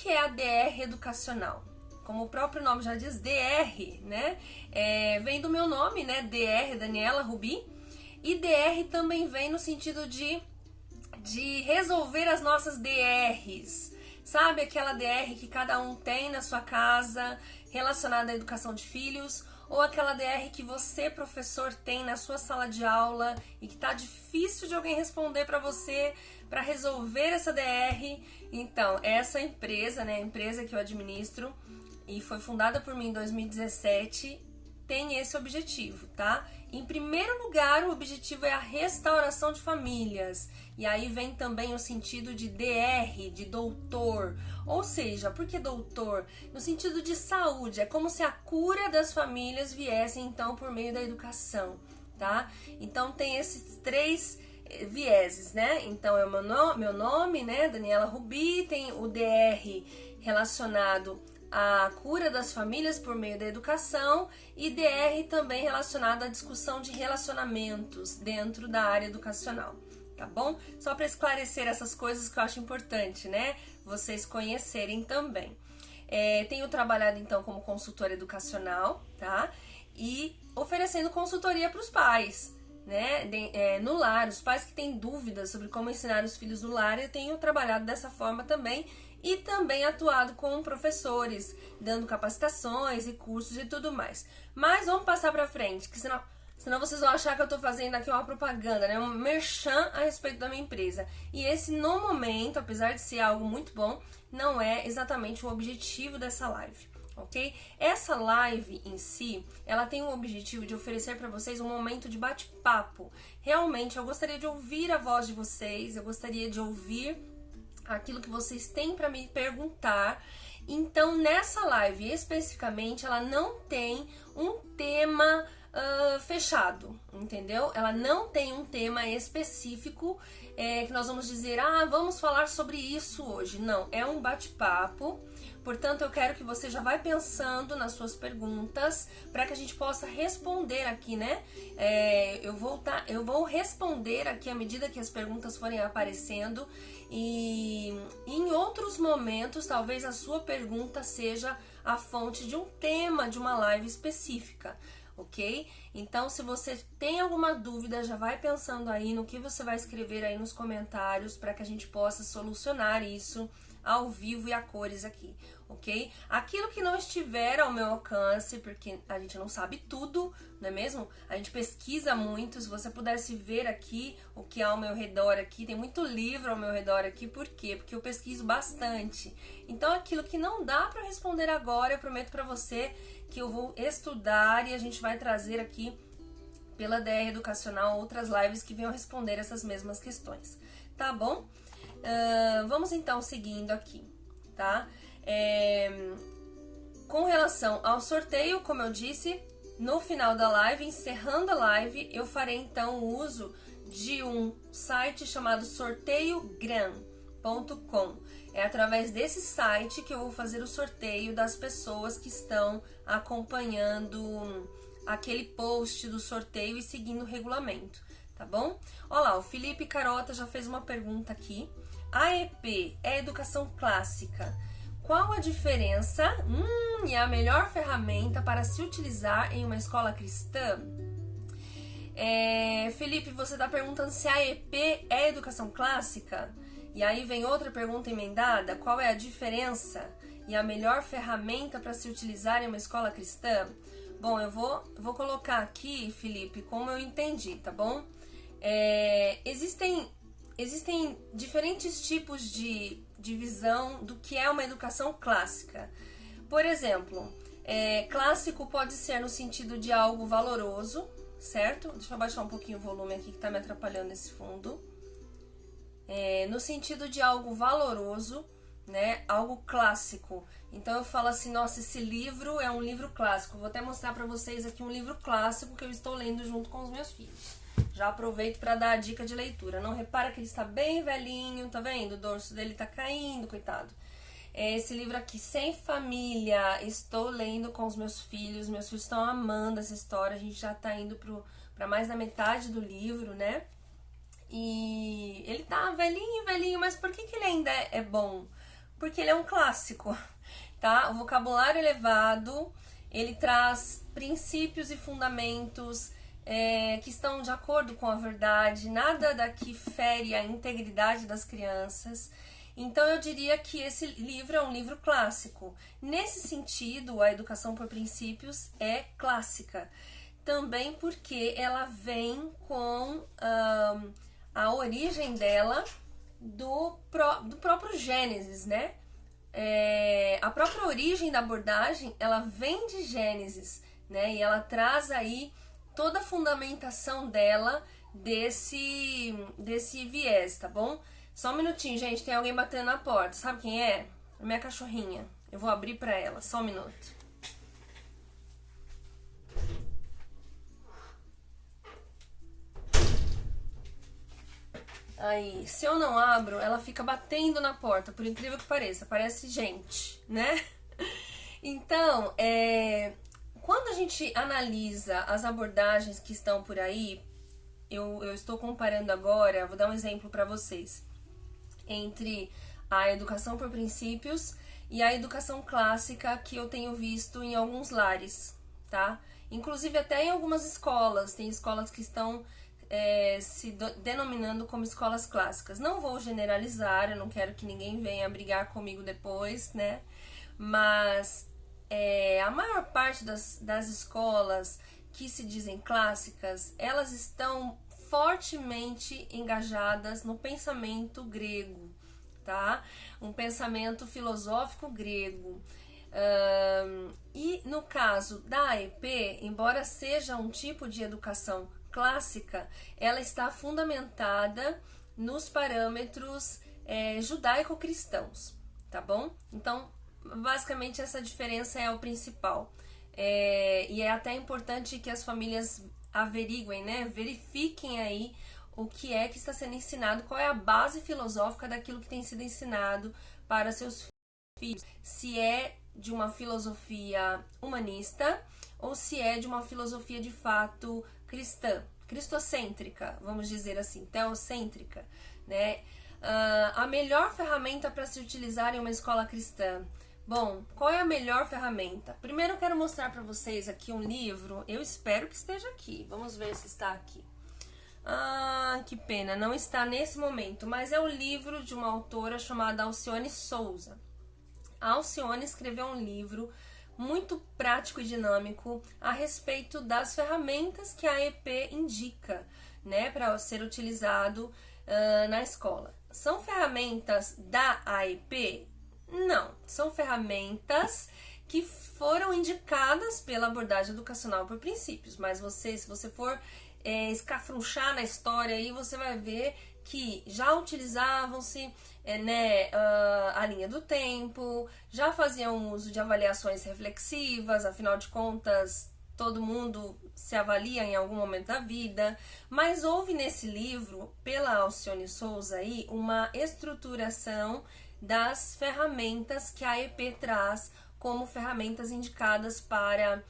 que é a DR educacional? Como o próprio nome já diz, DR, né? Vem do meu nome, né? DR, Daniela Rubi. E DR também vem no sentido de resolver as nossas DRs. Sabe aquela DR que cada um tem na sua casa, relacionada à educação de filhos? Ou aquela DR que você, professor, tem na sua sala de aula e que tá difícil de alguém responder para você, para resolver essa DR? Então, essa empresa, né, a empresa que eu administro, e foi fundada por mim em 2017, tem esse objetivo, tá? Em primeiro lugar, o objetivo é a restauração de famílias. E aí vem também o sentido de DR, de doutor. Ou seja, por que doutor? No sentido de saúde. É como se a cura das famílias viesse, então, por meio da educação, tá? Então, tem esses três vieses, né? Então, é o meu nome, né? Daniela Rubi. Tem o DR relacionado a cura das famílias por meio da educação e DR também relacionado à discussão de relacionamentos dentro da área educacional, tá bom? Só para esclarecer essas coisas que eu acho importante, né? Vocês conhecerem também. Tenho trabalhado então como consultora educacional, tá? E oferecendo consultoria para os pais, né? No lar, os pais que têm dúvidas sobre como ensinar os filhos no lar, eu tenho trabalhado dessa forma também. E também atuado com professores, dando capacitações e cursos e tudo mais. Mas vamos passar pra frente, que senão vocês vão achar que eu tô fazendo aqui uma propaganda, né? Um merchan a respeito da minha empresa. E esse, no momento, apesar de ser algo muito bom, não é exatamente o objetivo dessa live, ok? Essa live em si, ela tem o objetivo de oferecer para vocês um momento de bate-papo. Realmente, eu gostaria de ouvir a voz de vocês, eu gostaria de ouvir aquilo que vocês têm para me perguntar. Então, nessa live especificamente, ela não tem um tema fechado, entendeu? Ela não tem um tema específico que nós vamos dizer, vamos falar sobre isso hoje. Não, é um bate-papo. Portanto, eu quero que você já vai pensando nas suas perguntas para que a gente possa responder aqui, né? Eu vou responder aqui à medida que as perguntas forem aparecendo e em outros momentos, talvez a sua pergunta seja a fonte de um tema de uma live específica, ok? Então, se você tem alguma dúvida, já vai pensando aí no que você vai escrever aí nos comentários para que a gente possa solucionar isso ao vivo e a cores aqui, ok? Aquilo que não estiver ao meu alcance, porque a gente não sabe tudo, não é mesmo? A gente pesquisa muito. Se você pudesse ver aqui o que há ao meu redor aqui, tem muito livro ao meu redor aqui, por quê? Porque eu pesquiso bastante. Então, aquilo que não dá para responder agora, eu prometo para você que eu vou estudar e a gente vai trazer aqui pela DR Educacional outras lives que venham responder essas mesmas questões, tá bom? Vamos então seguindo aqui, tá? Com relação ao sorteio, como eu disse, no final da live, encerrando a live, eu farei então o uso de um site chamado sorteiogram.com. É através desse site que eu vou fazer o sorteio das pessoas que estão acompanhando aquele post do sorteio e seguindo o regulamento, tá bom? Olha lá, o Felipe Carota já fez uma pergunta aqui. AEP é educação clássica. Qual a diferença e a melhor ferramenta para se utilizar em uma escola cristã? Felipe, você está perguntando se a AEP é educação clássica? E aí vem outra pergunta emendada. Qual é a diferença e a melhor ferramenta para se utilizar em uma escola cristã? Bom, eu vou colocar aqui, Felipe, como eu entendi, tá bom? Existem diferentes tipos de visão do que é uma educação clássica. Por exemplo, clássico pode ser no sentido de algo valoroso, certo? Deixa eu abaixar um pouquinho o volume aqui que tá me atrapalhando esse fundo. No sentido de algo valoroso, né? Algo clássico. Então eu falo assim, nossa, esse livro é um livro clássico. Vou até mostrar pra vocês aqui um livro clássico que eu estou lendo junto com os meus filhos. Já aproveito para dar a dica de leitura. Não repara que ele está bem velhinho, tá vendo? O dorso dele tá caindo, coitado. Esse livro aqui, Sem Família, estou lendo com os meus filhos. Meus filhos estão amando essa história. A gente já tá indo para mais da metade do livro, né? E ele tá velhinho, mas por que ele ainda é bom? porque ele é um clássico, tá? O vocabulário elevado, ele traz princípios e fundamentos que estão de acordo com a verdade, nada daqui fere a integridade das crianças. Então eu diria que esse livro é um livro clássico. Nesse sentido, a Educação por Princípios é clássica. Também porque ela vem com a origem dela do próprio Gênesis, né? A própria origem da abordagem, ela vem de Gênesis, né? E ela traz aí toda a fundamentação dela desse viés, tá bom? Só um minutinho, gente, tem alguém batendo na porta. Sabe quem é? A minha cachorrinha. Eu vou abrir pra ela, só um minuto. Aí, se eu não abro, ela fica batendo na porta, por incrível que pareça, parece gente, né? Então, quando a gente analisa as abordagens que estão por aí, eu estou comparando agora, vou dar um exemplo para vocês, entre a educação por princípios e a educação clássica que eu tenho visto em alguns lares, tá? Inclusive até em algumas escolas, tem escolas que estão se denominando como escolas clássicas. Não vou generalizar, eu não quero que ninguém venha brigar comigo depois, né? Mas a maior parte das escolas que se dizem clássicas, elas estão fortemente engajadas no pensamento grego, tá? Um pensamento filosófico grego. E no caso da AEP, embora seja um tipo de educação clássica, ela está fundamentada nos parâmetros judaico-cristãos, tá bom? Então, basicamente essa diferença é o principal. E é até importante que as famílias averiguem, né? Verifiquem aí o que é que está sendo ensinado, qual é a base filosófica daquilo que tem sido ensinado para seus filhos. Se é de uma filosofia humanista ou se é de uma filosofia de fato cristã, cristocêntrica, vamos dizer assim, teocêntrica, né? A melhor ferramenta para se utilizar em uma escola cristã. Bom, qual é a melhor ferramenta? Primeiro eu quero mostrar para vocês aqui um livro, eu espero que esteja aqui, vamos ver se está aqui. Que pena, não está nesse momento, mas é o livro de uma autora chamada Alcione Souza. A Alcione escreveu um livro muito prático e dinâmico a respeito das ferramentas que a AEP indica, né, para ser utilizado na escola. São ferramentas da AEP? Não, são ferramentas que foram indicadas pela abordagem educacional por princípios, mas se você for escafrunchar na história aí, você vai ver que já utilizavam-se a linha do tempo, já faziam uso de avaliações reflexivas, afinal de contas, todo mundo se avalia em algum momento da vida, mas houve nesse livro, pela Alcione Souza aí, uma estruturação das ferramentas que a EP traz como ferramentas indicadas para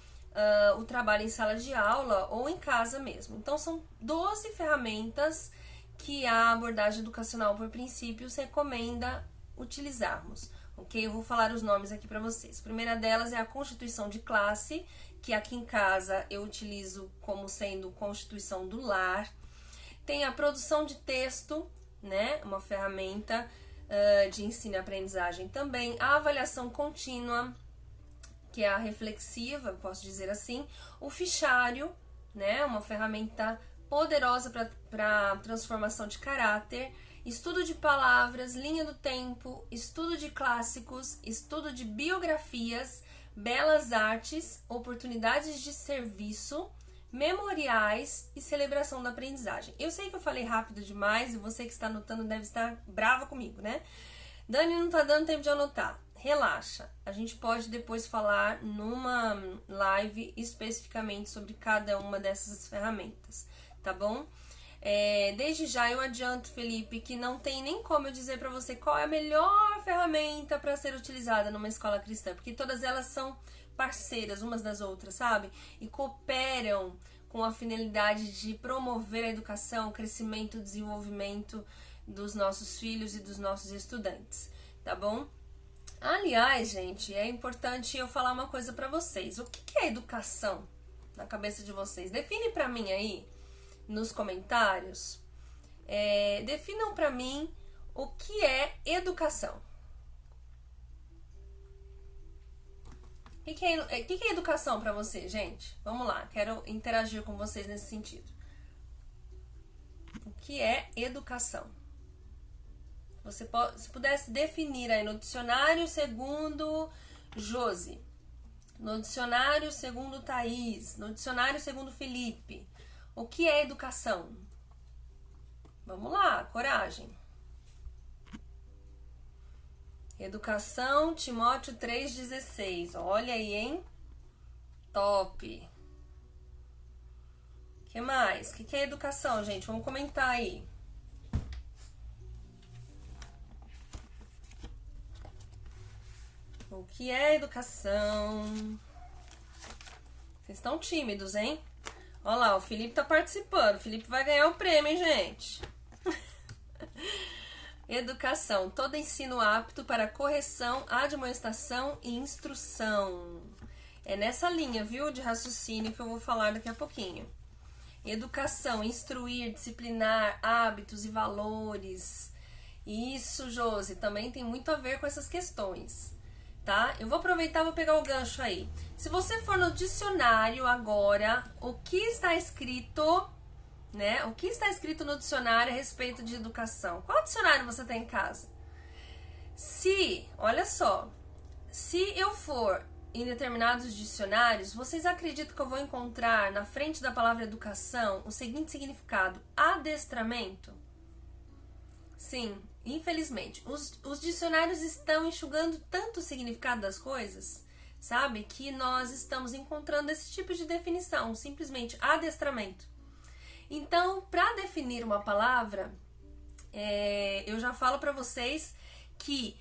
o trabalho em sala de aula ou em casa mesmo. Então são 12 ferramentas que a abordagem educacional por princípios recomenda utilizarmos, ok? Eu vou falar os nomes aqui para vocês. A primeira delas é a constituição de classe, que aqui em casa eu utilizo como sendo constituição do lar. Tem a produção de texto, né? Uma ferramenta de ensino e aprendizagem também. A avaliação contínua, que é a reflexiva, posso dizer assim. O fichário, né? Uma ferramenta poderosa para transformação de caráter, estudo de palavras, linha do tempo, estudo de clássicos, estudo de biografias, belas artes, oportunidades de serviço, memoriais e celebração da aprendizagem. Eu sei que eu falei rápido demais e você que está anotando deve estar brava comigo, né? Dani, não tá dando tempo de anotar. Relaxa, a gente pode depois falar numa live especificamente sobre cada uma dessas ferramentas, tá bom? Desde já eu adianto, Felipe, que não tem nem como eu dizer pra você qual é a melhor ferramenta para ser utilizada numa escola cristã, porque todas elas são parceiras umas das outras, sabe? E cooperam com a finalidade de promover a educação, o crescimento, o desenvolvimento dos nossos filhos e dos nossos estudantes, tá bom? Aliás, gente, é importante eu falar uma coisa pra vocês. O que é educação na cabeça de vocês? Define pra mim aí nos comentários. Definam pra mim o que é educação. O que é educação pra você, gente? Vamos lá, quero interagir com vocês nesse sentido. O que é educação? Se pudesse definir aí no dicionário segundo Josi, no dicionário segundo Thaís, no dicionário segundo Felipe, o que é educação? Vamos lá, coragem. Educação, Timóteo 3,16. Olha aí, hein? Top. O que mais? O que é educação, gente? Vamos comentar aí. O que é educação? Vocês estão tímidos, hein? Olha lá, o Felipe tá participando. O Felipe vai ganhar o prêmio, hein, gente? Educação, todo ensino apto para correção, admoestação e instrução. É nessa linha, viu, de raciocínio que eu vou falar daqui a pouquinho. Educação, instruir, disciplinar, hábitos e valores. Isso, Josi, também tem muito a ver com essas questões, tá? Eu vou aproveitar e vou pegar o gancho aí. Se você for no dicionário agora, o que está escrito, né? O que está escrito no dicionário a respeito de educação? Qual dicionário você tem em casa? Olha só, se eu for em determinados dicionários, vocês acreditam que eu vou encontrar na frente da palavra educação o seguinte significado: adestramento? Sim, infelizmente. Os dicionários estão enxugando tanto o significado das coisas, sabe? Que nós estamos encontrando esse tipo de definição, simplesmente adestramento. Então, para definir uma palavra, eu já falo para vocês que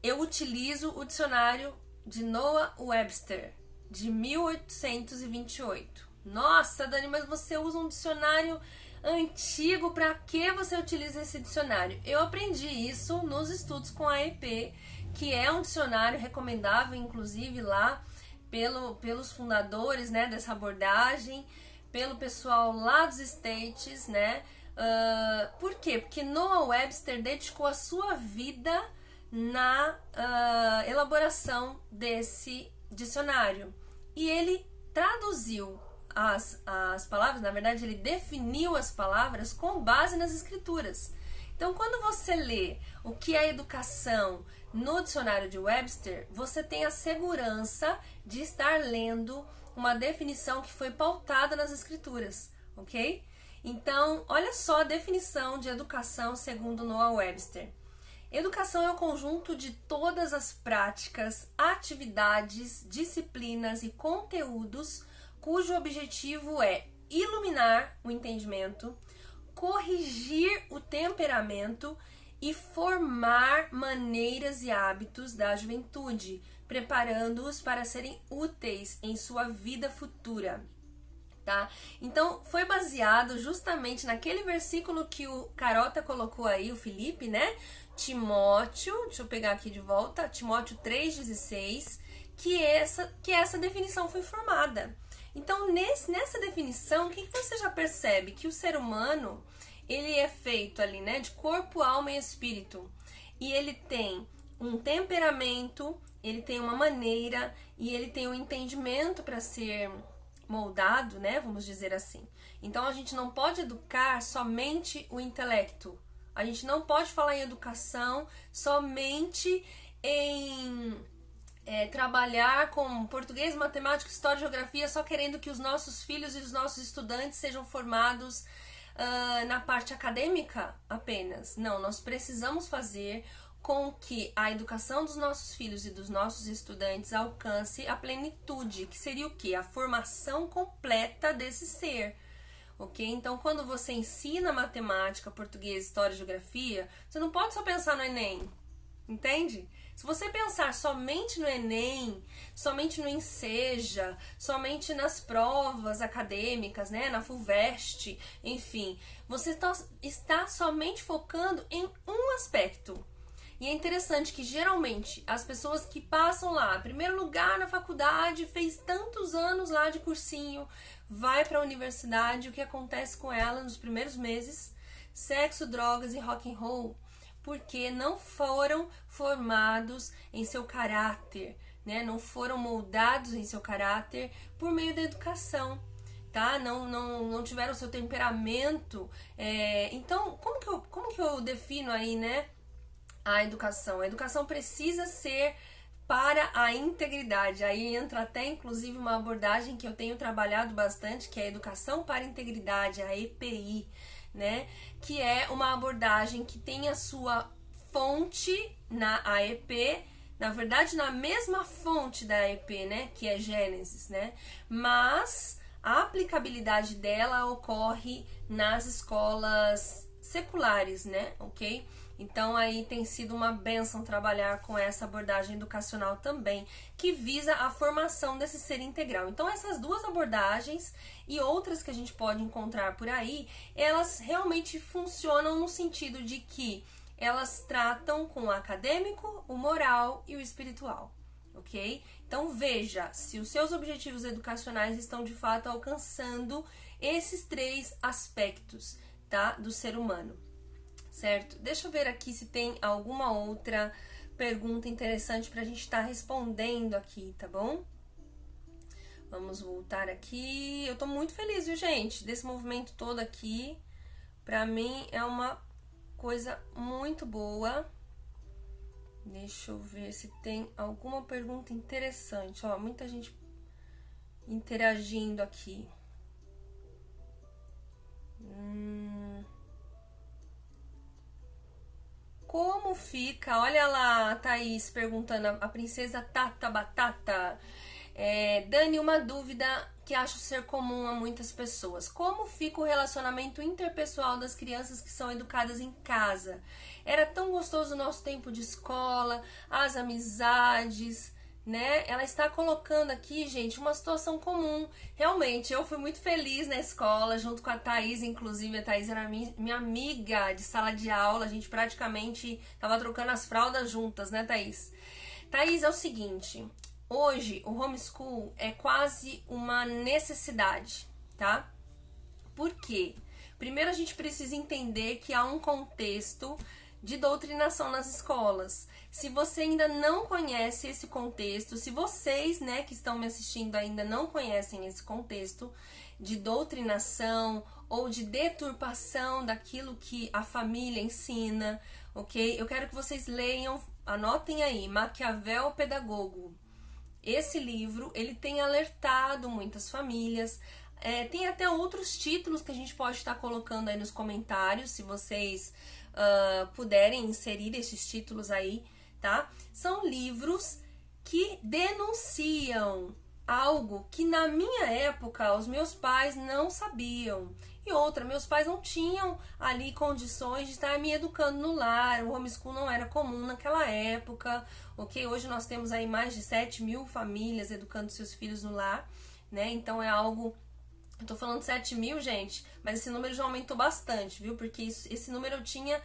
eu utilizo o dicionário de Noah Webster, de 1828. Nossa, Dani, mas você usa um dicionário antigo, para que você utiliza esse dicionário? Eu aprendi isso nos estudos com a AEP, que é um dicionário recomendável, inclusive lá pelos fundadores, né, dessa abordagem, pelo pessoal lá dos States, né? Por quê? Porque Noah Webster dedicou a sua vida na elaboração desse dicionário. E ele traduziu as palavras, na verdade ele definiu as palavras com base nas escrituras. Então, quando você lê o que é educação no dicionário de Webster, você tem a segurança de estar lendo uma definição que foi pautada nas escrituras, ok? Então, olha só a definição de educação segundo Noah Webster. Educação é o conjunto de todas as práticas, atividades, disciplinas e conteúdos cujo objetivo é iluminar o entendimento, corrigir o temperamento e formar maneiras e hábitos da juventude, preparando-os para serem úteis em sua vida futura. Tá? Então, foi baseado justamente naquele versículo que o Carota colocou aí, o Felipe, né? Timóteo, deixa eu pegar aqui de volta, Timóteo 3,16, que essa definição foi formada. Então, nessa definição, o que você já percebe? Que o ser humano, ele é feito ali, né, de corpo, alma e espírito. E ele tem um temperamento, ele tem uma maneira e ele tem um entendimento para ser moldado, né, vamos dizer assim. Então, a gente não pode educar somente o intelecto. A gente não pode falar em educação somente em trabalhar com português, matemática, história e geografia, só querendo que os nossos filhos e os nossos estudantes sejam formados na parte acadêmica apenas. Não, nós precisamos fazer com que a educação dos nossos filhos e dos nossos estudantes alcance a plenitude, que seria o quê? A formação completa desse ser. Ok? Então, quando você ensina matemática, português, história e geografia, você não pode só pensar no Enem, entende? Se você pensar somente no Enem, somente no Enseja, somente nas provas acadêmicas, né, na FUVEST, enfim, você está somente focando em um aspecto. E é interessante que geralmente as pessoas que passam lá, primeiro lugar na faculdade, fez tantos anos lá de cursinho, vai para a universidade, o que acontece com ela nos primeiros meses? Sexo, drogas e rock and roll, porque não foram formados em seu caráter, né? Não foram moldados em seu caráter por meio da educação, tá? Não tiveram seu temperamento. Então, como que eu defino aí, né, a educação? A educação precisa ser para a integridade. Aí entra até, inclusive, uma abordagem que eu tenho trabalhado bastante, que é a educação para a integridade, a EPI, né? Que é uma abordagem que tem a sua fonte na AEP, na verdade, na mesma fonte da AEP, né? Que é Gênesis, né? Mas a aplicabilidade dela ocorre nas escolas seculares, né? Ok? Então aí tem sido uma bênção trabalhar com essa abordagem educacional também, que visa a formação desse ser integral. Então essas duas abordagens e outras que a gente pode encontrar por aí, elas realmente funcionam no sentido de que elas tratam com o acadêmico, o moral e o espiritual, ok? Então veja se os seus objetivos educacionais estão de fato alcançando esses três aspectos, tá, do ser humano. Certo? Deixa eu ver aqui se tem alguma outra pergunta interessante pra gente estar respondendo aqui, tá bom? Vamos voltar aqui. Eu tô muito feliz, viu, gente? Desse movimento todo aqui. Pra mim é uma coisa muito boa. Deixa eu ver se tem alguma pergunta interessante. Ó, muita gente interagindo aqui. Como fica? Olha lá, a Thaís perguntando, a princesa Tata Batata. Dani, uma dúvida que acho ser comum a muitas pessoas. Como fica o relacionamento interpessoal das crianças que são educadas em casa? Era tão gostoso o nosso tempo de escola, as amizades, né? Ela está colocando aqui, gente, uma situação comum. Realmente, eu fui muito feliz na escola, junto com a Thaís, inclusive. A Thaís era minha amiga de sala de aula. A gente praticamente tava trocando as fraldas juntas, né, Thaís? Thaís, é o seguinte, hoje o homeschool é quase uma necessidade, tá? Por quê? Primeiro a gente precisa entender que há um contexto de doutrinação nas escolas. Se você ainda não conhece esse contexto, se vocês, né, que estão me assistindo ainda não conhecem esse contexto de doutrinação ou de deturpação daquilo que a família ensina, ok? Eu quero que vocês leiam, anotem aí, Maquiavel, o Pedagogo. Esse livro, ele tem alertado muitas famílias. Tem até outros títulos que a gente pode estar colocando aí nos comentários, se vocês puderem inserir esses títulos aí, tá? São livros que denunciam algo que na minha época os meus pais não sabiam. E outra, meus pais não tinham ali condições de estar me educando no lar, o homeschool não era comum naquela época, ok? Hoje nós temos aí mais de 7.000 famílias educando seus filhos no lar, né? Então é algo... Eu tô falando 7.000, gente, mas esse número já aumentou bastante, viu? Porque esse número eu tinha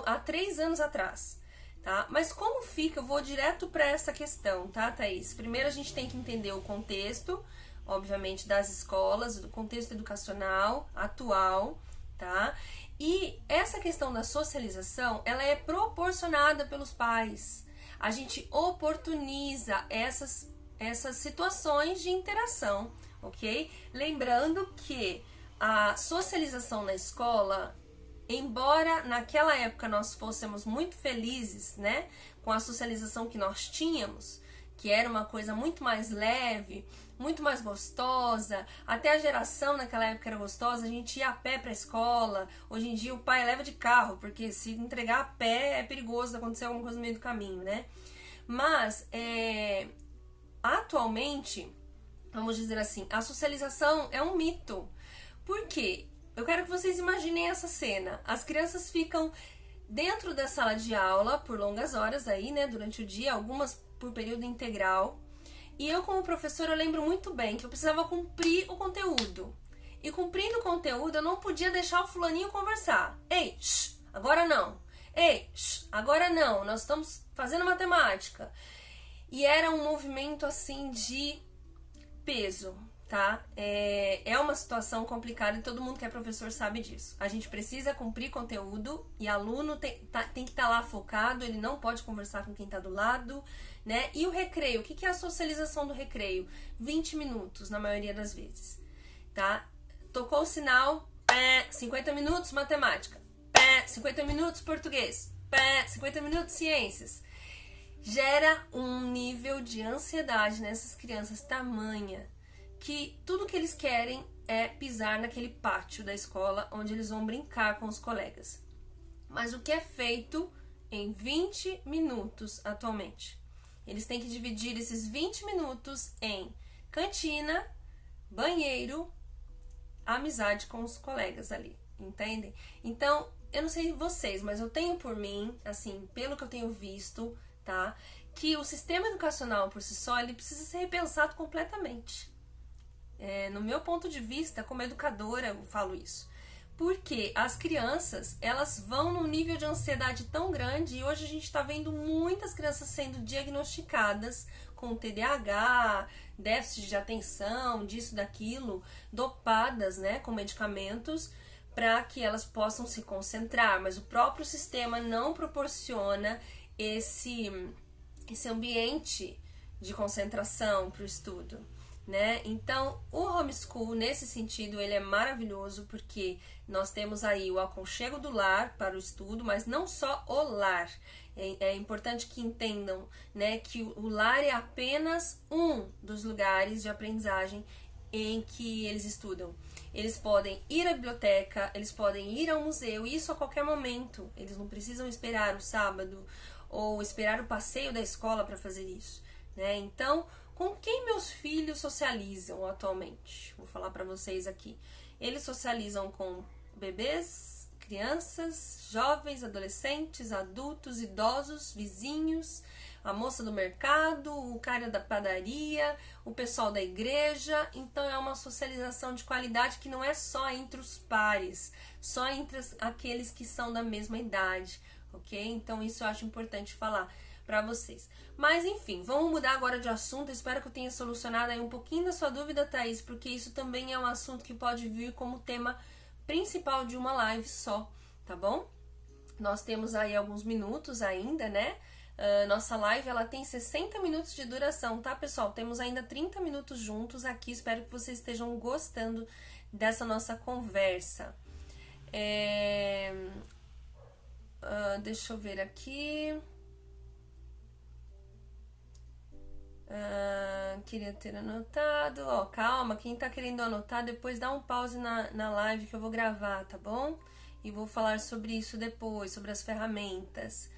há 3 anos atrás, tá? Mas como fica? Eu vou direto para essa questão, tá, Thaís? Primeiro a gente tem que entender o contexto, obviamente, das escolas, do contexto educacional atual, tá? E essa questão da socialização, ela é proporcionada pelos pais. A gente oportuniza essas situações de interação, ok? Lembrando que a socialização na escola, embora naquela época nós fôssemos muito felizes, né, com a socialização que nós tínhamos, que era uma coisa muito mais leve, muito mais gostosa, até a geração naquela época era gostosa, a gente ia a pé pra escola. Hoje em dia o pai leva de carro, porque se entregar a pé é perigoso acontecer alguma coisa no meio do caminho, né? Mas, atualmente, vamos dizer assim, a socialização é um mito. Por quê? Eu quero que vocês imaginem essa cena. As crianças ficam dentro da sala de aula por longas horas aí, né, durante o dia, algumas por período integral. E eu, como professora, eu lembro muito bem que eu precisava cumprir o conteúdo. E cumprindo o conteúdo, eu não podia deixar o fulaninho conversar. Ei, agora não. Ei, agora não, nós estamos fazendo matemática. E era um movimento assim de peso, tá? É uma situação complicada e todo mundo que é professor sabe disso. A gente precisa cumprir conteúdo e aluno tem que estar lá focado, ele não pode conversar com quem está do lado, né? E o recreio, o que é a socialização do recreio? 20 minutos, na maioria das vezes, tá? Tocou o sinal, 50 minutos matemática, 50 minutos português, 50 minutos ciências. Gera um nível de ansiedade nessas crianças tamanha que tudo que eles querem é pisar naquele pátio da escola onde eles vão brincar com os colegas. Mas o que é feito em 20 minutos atualmente? Eles têm que dividir esses 20 minutos em cantina, banheiro, amizade com os colegas ali, entendem? Então, eu não sei vocês, mas eu tenho por mim, assim, pelo que eu tenho visto, tá? Que o sistema educacional por si só, ele precisa ser repensado completamente. No meu ponto de vista, como educadora, eu falo isso. Porque as crianças, elas vão num nível de ansiedade tão grande e hoje a gente está vendo muitas crianças sendo diagnosticadas com TDAH, déficit de atenção, disso, daquilo, dopadas, né, com medicamentos para que elas possam se concentrar, mas o próprio sistema não proporciona esse ambiente de concentração para o estudo, né? Então, o homeschool, nesse sentido, ele é maravilhoso porque nós temos aí o aconchego do lar para o estudo, mas não só o lar. É importante que entendam, né, que o lar é apenas um dos lugares de aprendizagem em que eles estudam. Eles podem ir à biblioteca, eles podem ir ao museu, isso a qualquer momento. Eles não precisam esperar o sábado ou esperar o passeio da escola para fazer isso, né? Então, com quem meus filhos socializam atualmente? Vou falar para vocês aqui. Eles socializam com bebês, crianças, jovens, adolescentes, adultos, idosos, vizinhos, a moça do mercado, o cara da padaria, o pessoal da igreja. Então é uma socialização de qualidade que não é só entre os pares, só entre aqueles que são da mesma idade, ok? Então isso eu acho importante falar para vocês. Mas enfim, vamos mudar agora de assunto. Espero que eu tenha solucionado aí um pouquinho da sua dúvida, Thaís, porque isso também é um assunto que pode vir como tema principal de uma live só, tá bom? Nós temos aí alguns minutos ainda, né? Nossa live, ela tem 60 minutos de duração, tá, pessoal? Temos ainda 30 minutos juntos aqui. Espero que vocês estejam gostando dessa nossa conversa. Deixa eu ver aqui. Queria ter anotado. Ó, calma, quem tá querendo anotar, depois dá um pause na live que eu vou gravar, tá bom? E vou falar sobre isso depois, sobre as ferramentas.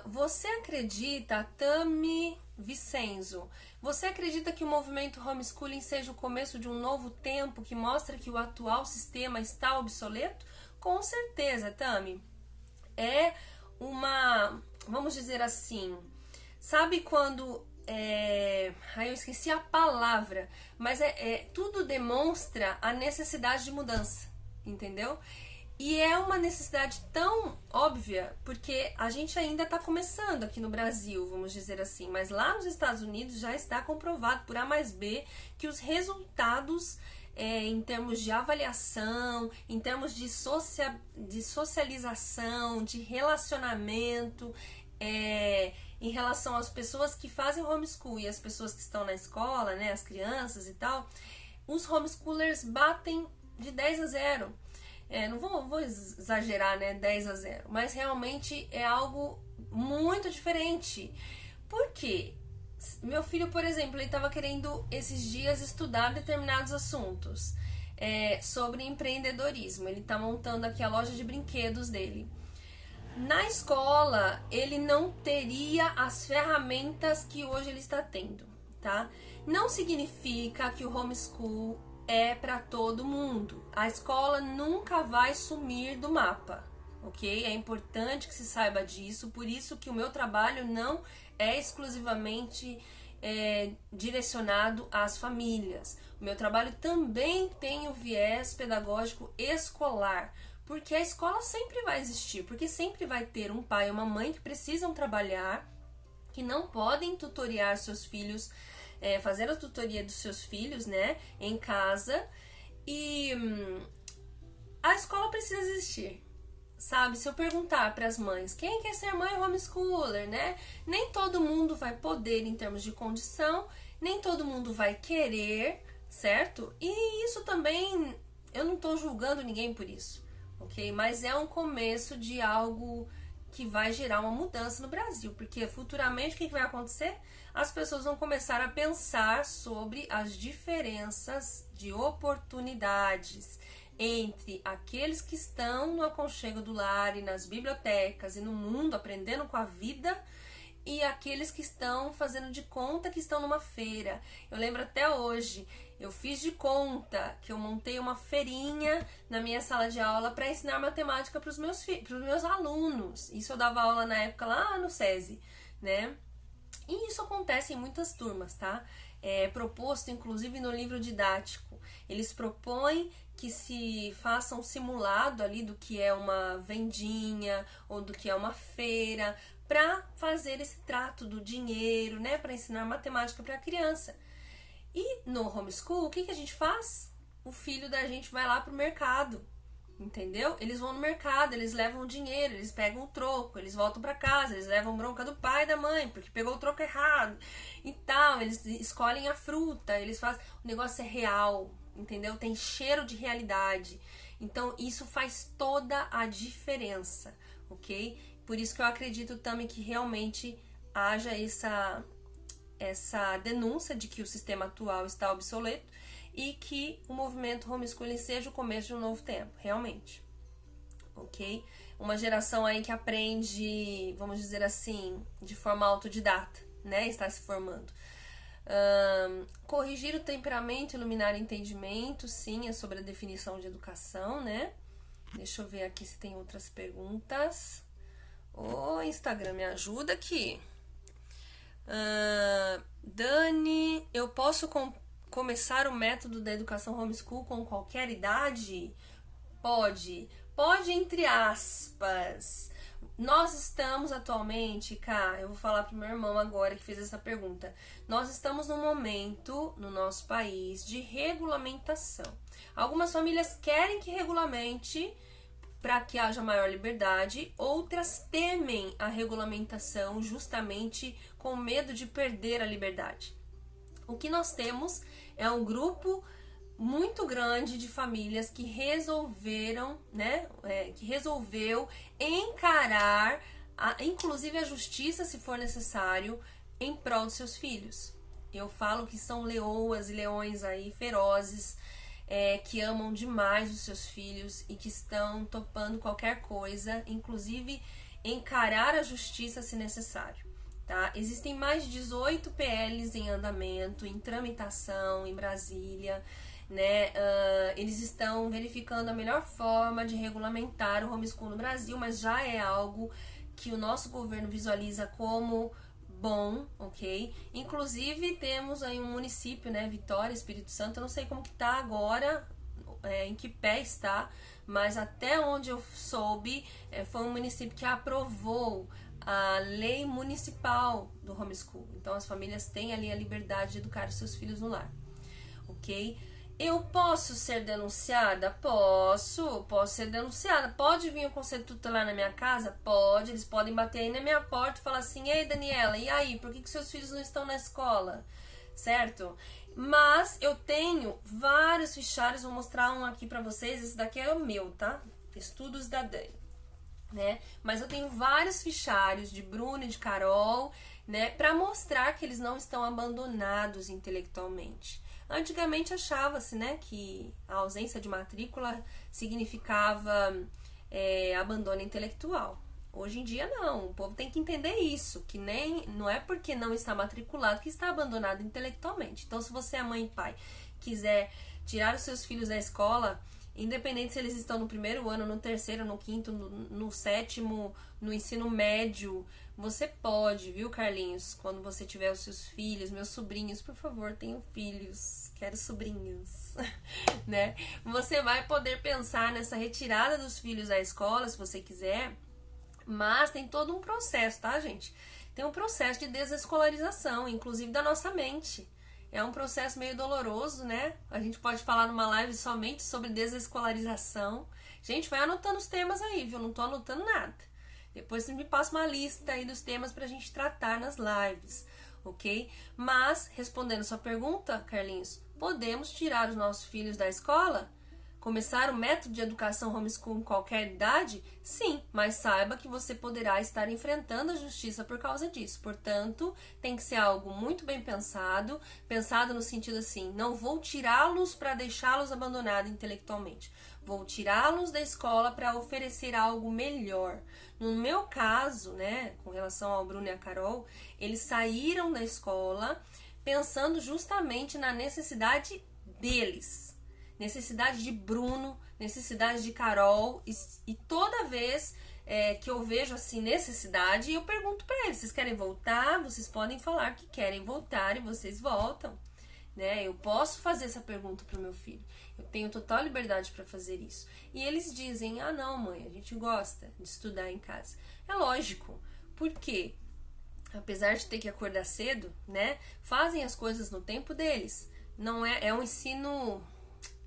Você acredita, Tami Vicenzo, você acredita que o movimento homeschooling seja o começo de um novo tempo que mostra que o atual sistema está obsoleto? Com certeza, Tami. É uma, vamos dizer assim, sabe quando eu esqueci a palavra, mas tudo demonstra a necessidade de mudança, entendeu? E é uma necessidade tão óbvia, porque a gente ainda está começando aqui no Brasil, vamos dizer assim, mas lá nos Estados Unidos já está comprovado por A mais B que os resultados em termos de avaliação, em termos de socialização, de relacionamento, em relação às pessoas que fazem homeschool e as pessoas que estão na escola, né, as crianças e tal, os homeschoolers batem de 10-0. Não vou exagerar, né, 10-0, mas realmente é algo muito diferente. Por quê? Meu filho, por exemplo, ele estava querendo esses dias estudar determinados assuntos sobre empreendedorismo. Ele está montando aqui a loja de brinquedos dele. Na escola, ele não teria as ferramentas que hoje ele está tendo, tá? Não significa que o homeschool é para todo mundo. A escola nunca vai sumir do mapa, ok? É importante que se saiba disso, por isso que o meu trabalho não é exclusivamente direcionado às famílias. O meu trabalho também tem o viés pedagógico escolar, Porque a escola sempre vai existir, porque sempre vai ter um pai e uma mãe que precisam trabalhar, que não podem tutoriar seus filhos, fazer a tutoria dos seus filhos, né, em casa. E a escola precisa existir, sabe? Se eu perguntar para as mães quem quer ser mãe homeschooler, né? Nem todo mundo vai poder em termos de condição, nem todo mundo vai querer, certo? E isso também, eu não tô julgando ninguém por isso, ok? Mas é um começo de algo que vai gerar uma mudança no Brasil, porque futuramente o que vai acontecer? As pessoas vão começar a pensar sobre as diferenças de oportunidades entre aqueles que estão no aconchego do lar e nas bibliotecas e no mundo aprendendo com a vida e aqueles que estão fazendo de conta que estão numa feira. Eu lembro até hoje, eu fiz de conta que eu montei uma feirinha na minha sala de aula para ensinar matemática para os meus alunos. Isso eu dava aula na época lá no SESI, né? E isso acontece em muitas turmas, tá? É proposto inclusive no livro didático. Eles propõem que se faça um simulado ali do que é uma vendinha ou do que é uma feira, para fazer esse trato do dinheiro, né, para ensinar matemática para a criança. E no homeschool, o que a gente faz? O filho da gente vai lá pro mercado, entendeu? Eles vão no mercado, eles levam o dinheiro, eles pegam o troco, eles voltam para casa, eles levam bronca do pai e da mãe, porque pegou o troco errado e tal, eles escolhem a fruta, eles fazem... O negócio é real, entendeu? Tem cheiro de realidade. Então, isso faz toda a diferença, ok? Por isso que eu acredito também que realmente haja essa denúncia de que o sistema atual está obsoleto e que o movimento homeschooling seja o começo de um novo tempo, realmente, ok? Uma geração aí que aprende, vamos dizer assim, de forma autodidata, né? Está se formando. Corrigir o temperamento, iluminar o entendimento, sim, é sobre a definição de educação, né? Deixa eu ver aqui se tem outras perguntas. Ô, Instagram, me ajuda aqui. Dani, eu posso começar o método da educação homeschool com qualquer idade? Pode. Pode, entre aspas. Nós estamos atualmente, cá, eu vou falar pro meu irmão agora que fez essa pergunta. Nós estamos num momento no nosso país de regulamentação. Algumas famílias querem que regulamente para que haja maior liberdade, outras temem a regulamentação justamente com medo de perder a liberdade. O que nós temos é um grupo muito grande de famílias que resolveram, né, que resolveu encarar, inclusive a justiça, se for necessário, em prol dos seus filhos. Eu falo que são leoas e leões aí ferozes, que amam demais os seus filhos e que estão topando qualquer coisa, inclusive encarar a justiça se necessário. Tá? Existem mais de 18 PLs em andamento, em tramitação em Brasília, né? Eles estão verificando a melhor forma de regulamentar o homeschool no Brasil, mas já é algo que o nosso governo visualiza como bom, ok? Inclusive temos aí um município, né, Vitória, Espírito Santo, eu não sei como que tá agora, em que pé está, mas até onde eu soube, foi um município que aprovou a lei municipal do homeschool. Então as famílias têm ali a liberdade de educar os seus filhos no lar, ok? Eu posso ser denunciada? Posso ser denunciada. Pode vir o conselho tutelar na minha casa? Pode. Eles podem bater aí na minha porta e falar assim: ei, Daniela, e aí? Por que seus filhos não estão na escola? Certo? Mas eu tenho vários fichários, vou mostrar um aqui pra vocês. Esse daqui é o meu, tá? Estudos da Dani, né? Mas eu tenho vários fichários de Bruno e de Carol, né? Pra mostrar que eles não estão abandonados intelectualmente. Antigamente achava-se, né, que a ausência de matrícula significava abandono intelectual. Hoje em dia não, o povo tem que entender isso, que não é porque não está matriculado que está abandonado intelectualmente. Então, se você é mãe e pai, quiser tirar os seus filhos da escola, independente se eles estão no primeiro ano, no terceiro, no quinto, no sétimo, no ensino médio, Você pode, viu, Carlinhos, quando você tiver os seus filhos, meus sobrinhos, por favor, tenham filhos, quero sobrinhos, né? Você vai poder pensar nessa retirada dos filhos da escola, se você quiser, mas tem todo um processo, tá, gente? Tem um processo de desescolarização, inclusive da nossa mente. É um processo meio doloroso, né? A gente pode falar numa live somente sobre desescolarização. Gente, vai anotando os temas aí, viu? Não tô anotando nada. Depois você me passa uma lista aí dos temas pra gente tratar nas lives, ok? Mas, respondendo sua pergunta, Carlinhos, podemos tirar os nossos filhos da escola? Começar o método de educação homeschool em qualquer idade? Sim, mas saiba que você poderá estar enfrentando a justiça por causa disso. Portanto, tem que ser algo muito bem pensado, pensado no sentido assim, não vou tirá-los para deixá-los abandonados intelectualmente. Vou tirá-los da escola para oferecer algo melhor. No meu caso, né, com relação ao Bruno e a Carol, eles saíram da escola pensando justamente na necessidade deles. Necessidade de Bruno, necessidade de Carol, e toda vez que eu vejo assim necessidade, eu pergunto para eles: vocês querem voltar? Vocês podem falar que querem voltar e vocês voltam, né? Eu posso fazer essa pergunta pro meu filho, eu tenho total liberdade para fazer isso. E eles dizem: ah, não, mãe, a gente gosta de estudar em casa. É lógico, porque apesar de ter que acordar cedo, né? Fazem as coisas no tempo deles. Não é um ensino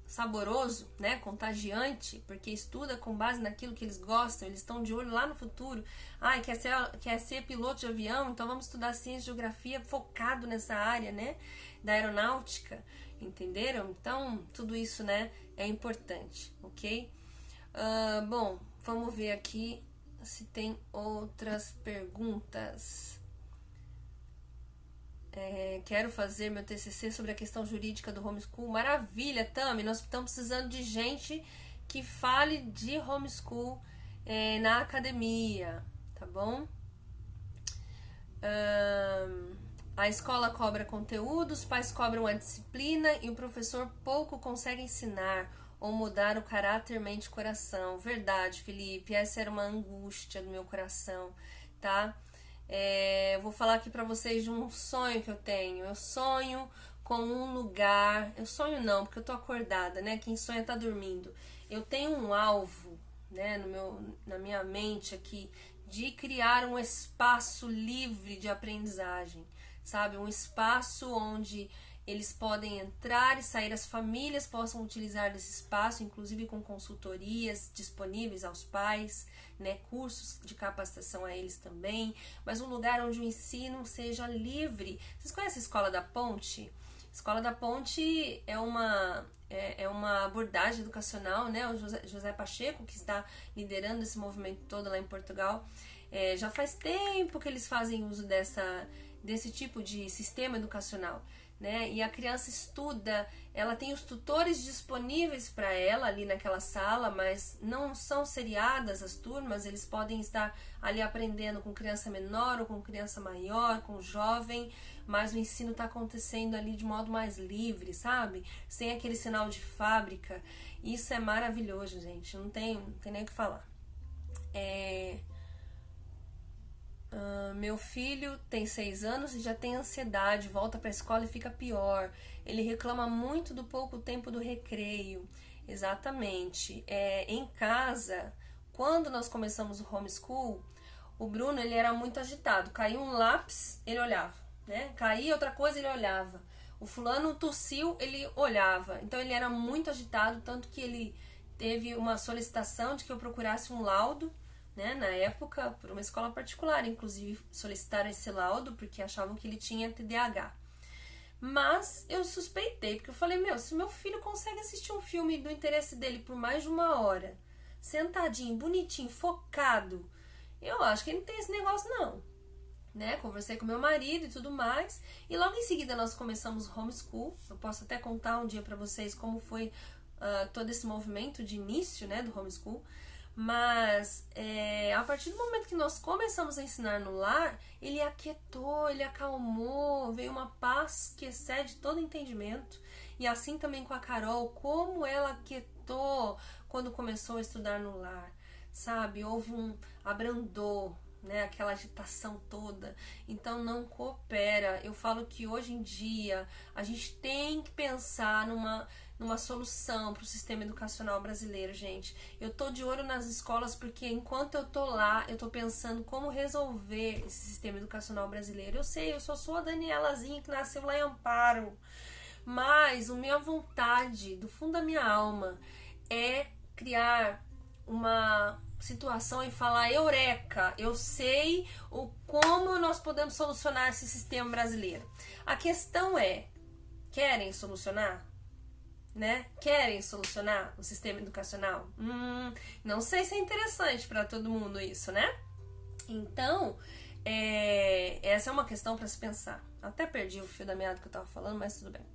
saboroso, né, contagiante, porque estuda com base naquilo que eles gostam, eles estão de olho lá no futuro. Ai, quer ser piloto de avião, então vamos estudar ciência e geografia focado nessa área, né, da aeronáutica, entenderam? Então, tudo isso, né, é importante, ok? Bom, vamos ver aqui se tem outras perguntas. Quero fazer meu TCC sobre a questão jurídica do homeschool. Maravilha, Tami, nós estamos precisando de gente que fale de homeschool na academia, tá bom? A escola cobra conteúdo, os pais cobram a disciplina e o professor pouco consegue ensinar ou mudar o caráter, mente e coração. Verdade, Felipe, essa era uma angústia do meu coração, tá? Vou falar aqui pra vocês de um sonho que eu tenho. Eu sonho com um lugar. Eu sonho não, porque eu tô acordada, né? Quem sonha tá dormindo. Eu tenho um alvo, né, na minha mente aqui, de criar um espaço livre de aprendizagem, sabe? Um espaço onde eles podem entrar e sair, as famílias possam utilizar desse espaço, inclusive com consultorias disponíveis aos pais, né, cursos de capacitação a eles também, mas um lugar onde o ensino seja livre. Vocês conhecem a Escola da Ponte? Escola da Ponte é uma abordagem educacional, né? O José Pacheco, que está liderando esse movimento todo lá em Portugal, já faz tempo que eles fazem uso desse tipo de sistema educacional, né? E a criança estuda, ela tem os tutores disponíveis para ela ali naquela sala, mas não são seriadas as turmas, eles podem estar ali aprendendo com criança menor ou com criança maior, com jovem, mas o ensino está acontecendo ali de modo mais livre, sabe? Sem aquele sinal de fábrica. Isso é maravilhoso, gente, não tem nem o que falar. Meu filho tem 6 anos e já tem ansiedade, volta para a escola e fica pior. Ele reclama muito do pouco tempo do recreio. Exatamente. Em casa, quando nós começamos o homeschool, o Bruno ele era muito agitado. Caiu um lápis, ele olhava, né? Caía outra coisa, ele olhava. O fulano tossiu, ele olhava. Então ele era muito agitado, tanto que ele teve uma solicitação de que eu procurasse um laudo, né, na época, por uma escola particular, inclusive solicitaram esse laudo porque achavam que ele tinha TDAH. Mas eu suspeitei, porque eu falei, se meu filho consegue assistir um filme do interesse dele por mais de 1 hora, sentadinho, bonitinho, focado, eu acho que ele não tem esse negócio não, né? Conversei com meu marido e tudo mais, e logo em seguida nós começamos homeschool. Eu posso até contar um dia pra vocês como foi todo esse movimento de início, né, do homeschool. Mas a partir do momento que nós começamos a ensinar no lar, ele aquietou, ele acalmou, veio uma paz que excede todo entendimento. E assim também com a Carol, como ela aquietou quando começou a estudar no lar, sabe? Abrandou, né? Aquela agitação toda. Então não coopera. Eu falo que hoje em dia a gente tem que pensar numa solução para o sistema educacional brasileiro, gente. Eu tô de olho nas escolas porque enquanto eu tô lá, eu tô pensando como resolver esse sistema educacional brasileiro. Eu sei, eu só sou a Danielazinha que nasceu lá em Amparo, mas a minha vontade, do fundo da minha alma, é criar uma situação e falar: eureka, eu sei como nós podemos solucionar esse sistema brasileiro. A questão é, querem solucionar? Né? Querem solucionar o sistema educacional? Não sei se é interessante para todo mundo isso, né? Então, essa é uma questão para se pensar. Até perdi o fio da meada que eu estava falando, mas tudo bem.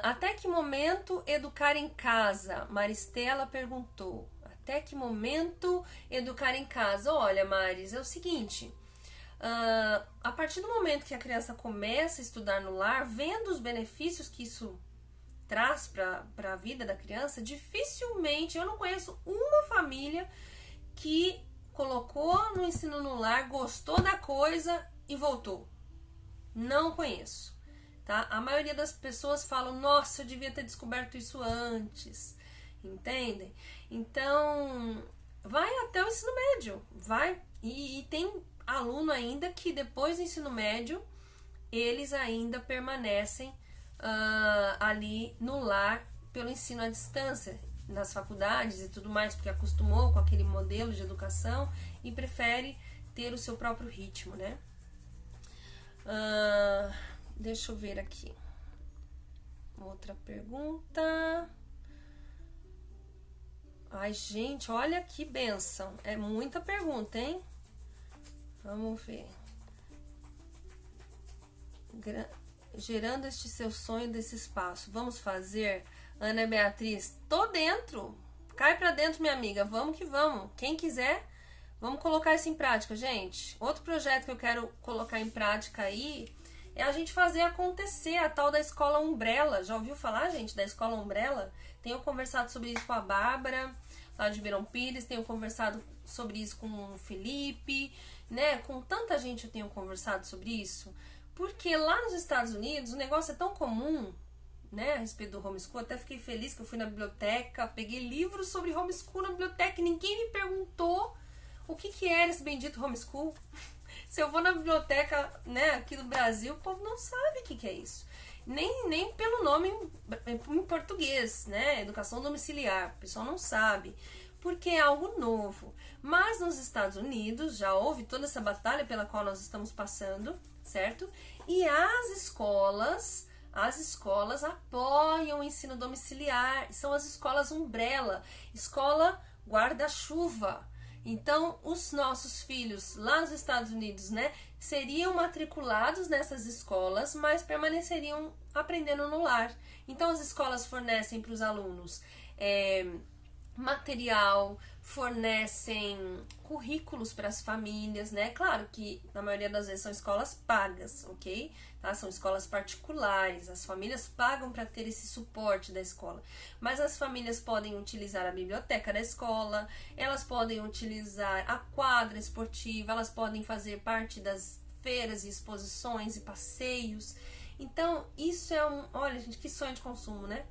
Até que momento educar em casa? Maristela perguntou. Até que momento educar em casa? Olha, Maris, é o seguinte... a partir do momento que a criança começa a estudar no lar, vendo os benefícios que isso traz para a vida da criança, dificilmente, eu não conheço uma família que colocou no ensino no lar, gostou da coisa e voltou. Não conheço, tá? A maioria das pessoas falam: nossa, eu devia ter descoberto isso antes, entendem? Então, vai até o ensino médio, vai, e tem aluno ainda que depois do ensino médio, eles ainda permanecem ali no lar pelo ensino à distância, nas faculdades e tudo mais, porque acostumou com aquele modelo de educação e prefere ter o seu próprio ritmo, né? Deixa eu ver aqui. Outra pergunta. Ai, gente, olha que bênção. É muita pergunta, hein? Vamos ver. Gerando este seu sonho desse espaço. Vamos fazer? Ana Beatriz, tô dentro. Cai pra dentro, minha amiga. Vamos que vamos. Quem quiser, vamos colocar isso em prática, gente. Outro projeto que eu quero colocar em prática aí é a gente fazer acontecer a tal da Escola Umbrella. Já ouviu falar, gente, da Escola Umbrella? Tenho conversado sobre isso com a Bárbara, lá de Ribeirão Pires. Tenho conversado sobre isso com o Felipe, né? Com tanta gente eu tenho conversado sobre isso. Porque lá nos Estados Unidos o negócio é tão comum, né, a respeito do homeschool. Até fiquei feliz que eu fui na biblioteca, peguei livros sobre homeschool na biblioteca e ninguém me perguntou o que era esse bendito homeschool. Se eu vou na biblioteca, né, aqui do Brasil, o povo não sabe o que é isso. Nem pelo nome em português, né, educação domiciliar, o pessoal não sabe, porque é algo novo. Mas nos Estados Unidos já houve toda essa batalha pela qual nós estamos passando, certo? E as escolas apoiam o ensino domiciliar, são as escolas umbrella, escola guarda-chuva. Então, os nossos filhos lá nos Estados Unidos, né, seriam matriculados nessas escolas, mas permaneceriam aprendendo no lar. Então, as escolas fornecem para os alunos material, fornecem currículos para as famílias, né? Claro que na maioria das vezes são escolas pagas, ok? Tá? São escolas particulares, as famílias pagam para ter esse suporte da escola, mas as famílias podem utilizar a biblioteca da escola, elas podem utilizar a quadra esportiva, elas podem fazer parte das feiras e exposições e passeios. Então, isso é olha, gente, que sonho de consumo, né?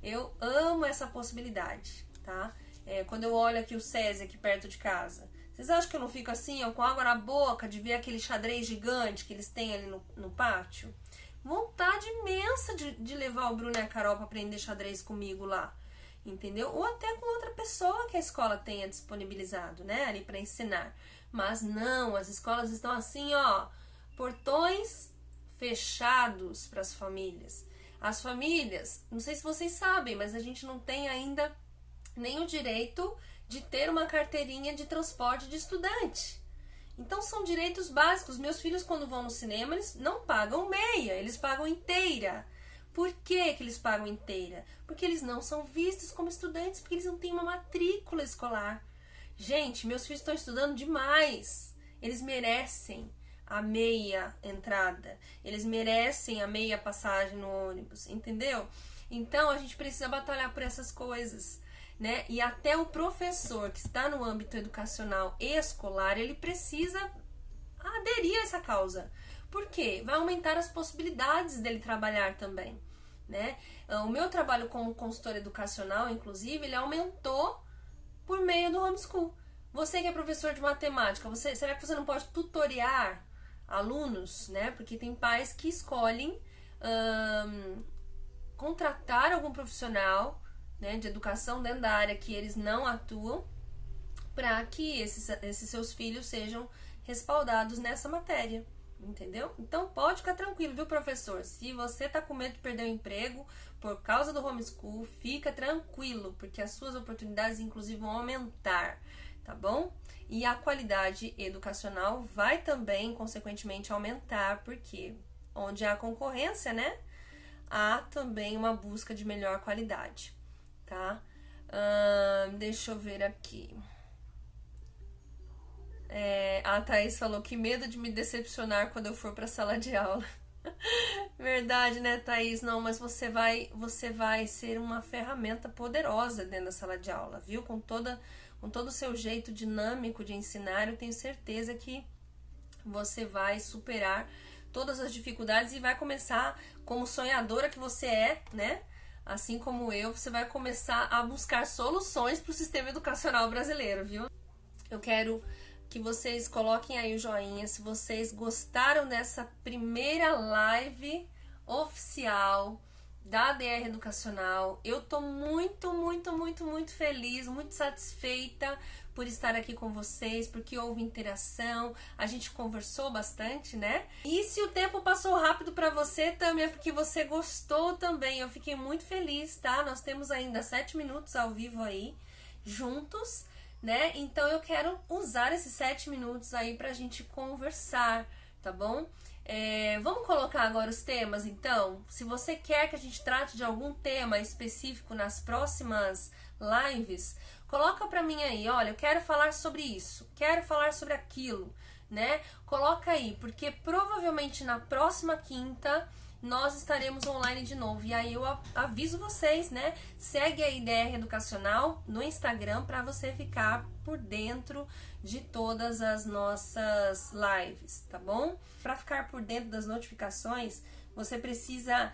Eu amo essa possibilidade, tá? Quando eu olho aqui o SESI aqui perto de casa, vocês acham que eu não fico assim, ó, com água na boca de ver aquele xadrez gigante que eles têm ali no pátio? Vontade imensa de levar o Bruno e a Carol para aprender xadrez comigo lá, entendeu? Ou até com outra pessoa que a escola tenha disponibilizado, né, ali para ensinar. Mas não, as escolas estão assim, ó, portões fechados para as famílias. As famílias, não sei se vocês sabem, mas a gente não tem ainda nem o direito de ter uma carteirinha de transporte de estudante. Então são direitos básicos. Meus filhos, quando vão no cinema, eles não pagam meia, eles pagam inteira. Por que eles pagam inteira? Porque eles não são vistos como estudantes, porque eles não têm uma matrícula escolar. Gente, meus filhos estão estudando demais. Eles merecem a meia entrada, eles merecem a meia passagem no ônibus, entendeu? Então a gente precisa batalhar por essas coisas. né? E até o professor que está no âmbito educacional e escolar, ele precisa aderir a essa causa. Por quê? Vai aumentar as possibilidades dele trabalhar também, né? O meu trabalho como consultora educacional, inclusive, ele aumentou por meio do homeschool. Você que é professor de matemática, será que você não pode tutoriar alunos, né? Porque tem pais que escolhem contratar algum profissional, né, de educação dentro da área que eles não atuam, para que esses seus filhos sejam respaldados nessa matéria, entendeu? Então pode ficar tranquilo, viu, professor? Se você tá com medo de perder o emprego por causa do homeschool, fica tranquilo, porque as suas oportunidades, inclusive, vão aumentar, tá bom? E a qualidade educacional vai também, consequentemente, aumentar, porque onde há concorrência, né, há também uma busca de melhor qualidade, tá? Deixa eu ver aqui. A Thaís falou que medo de me decepcionar quando eu for pra sala de aula. Verdade, né, Thaís? Não, mas você vai ser uma ferramenta poderosa dentro da sala de aula, viu? Com todo o seu jeito dinâmico de ensinar, eu tenho certeza que você vai superar todas as dificuldades e vai começar, como sonhadora que você é, né? Assim como eu, você vai começar a buscar soluções para o sistema educacional brasileiro, viu? Eu quero que vocês coloquem aí o joinha se vocês gostaram dessa primeira live oficial da DR Educacional. Eu tô muito, muito, muito, muito feliz, muito satisfeita por estar aqui com vocês, porque houve interação, a gente conversou bastante, né? E se o tempo passou rápido para você, também é porque você gostou também. Eu fiquei muito feliz, tá? Nós temos ainda 7 minutos ao vivo aí, juntos, né? Então eu quero usar esses 7 minutos aí pra gente conversar, tá bom? Vamos colocar agora os temas, então? Se você quer que a gente trate de algum tema específico nas próximas lives, coloca pra mim aí, olha, eu quero falar sobre isso, quero falar sobre aquilo, né? Coloca aí, porque provavelmente na próxima quinta nós estaremos online de novo. E aí eu aviso vocês, né? Segue a DR Educacional no Instagram para você ficar por dentro de todas as nossas lives, tá bom? Para ficar por dentro das notificações, você precisa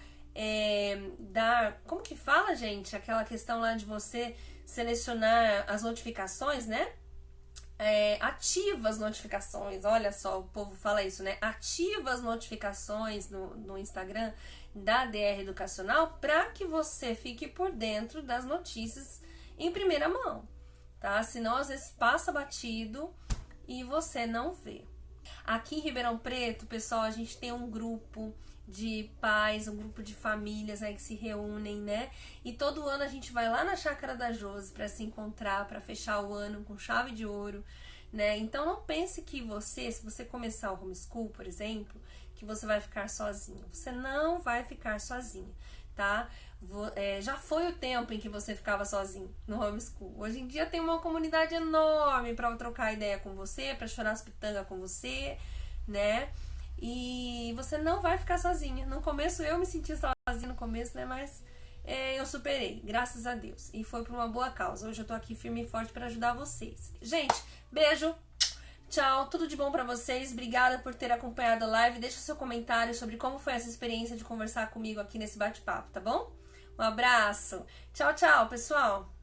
dar... Como que fala, gente? Aquela questão lá de você selecionar as notificações, né? Ativa as notificações, olha só, o povo fala isso, né? Ativa as notificações no Instagram da DR Educacional para que você fique por dentro das notícias em primeira mão, tá? Senão às vezes passa batido e você não vê. Aqui em Ribeirão Preto, pessoal, a gente tem um grupo de pais, um grupo de famílias aí que se reúnem, né? E todo ano a gente vai lá na Chácara da Josi para se encontrar, para fechar o ano com chave de ouro, né? Então não pense que se você começar o homeschool, por exemplo, que você vai ficar sozinha. Você não vai ficar sozinha, tá? Já foi o tempo em que você ficava sozinho no homeschool. Hoje em dia tem uma comunidade enorme para trocar ideia com você, para chorar as pitangas com você, né? E você não vai ficar sozinha. No começo eu me senti sozinha no começo, né? Mas eu superei, graças a Deus. E foi por uma boa causa. Hoje eu tô aqui firme e forte para ajudar vocês. Gente, beijo. Tchau, tudo de bom pra vocês. Obrigada por ter acompanhado a live. Deixa seu comentário sobre como foi essa experiência de conversar comigo aqui nesse bate-papo, tá bom? Um abraço. Tchau, tchau, pessoal.